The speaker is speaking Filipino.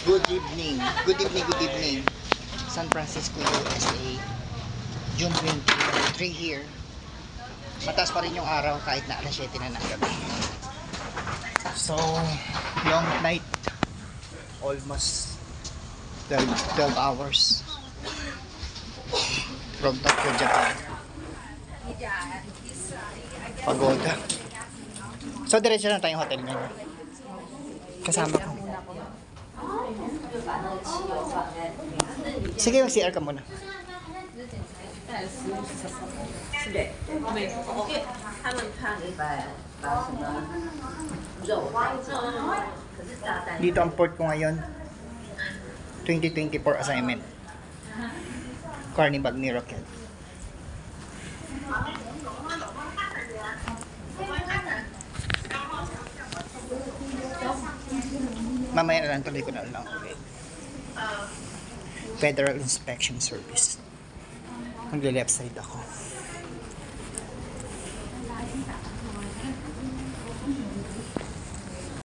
Good evening. Good evening, good evening. San Francisco, USA. June 23 here. Mataas pa rin yung araw kahit na alas 7 na ng gabi. So, long night. Almost 12 hours. From Tokyo, Japan. Pagoda. So, diretso na tayong hotel ngayon. Kasama ko. Sige, mag-CR ka muna. 是的，美国他们看把什么肉摆着，可是炸弹 Dito ang port ko ngayon. 2024 assignment. Carnival Miracle. Mamaya na lang, tuloy ko na lang. Okay. Federal Inspection Service. Mag-left side ako.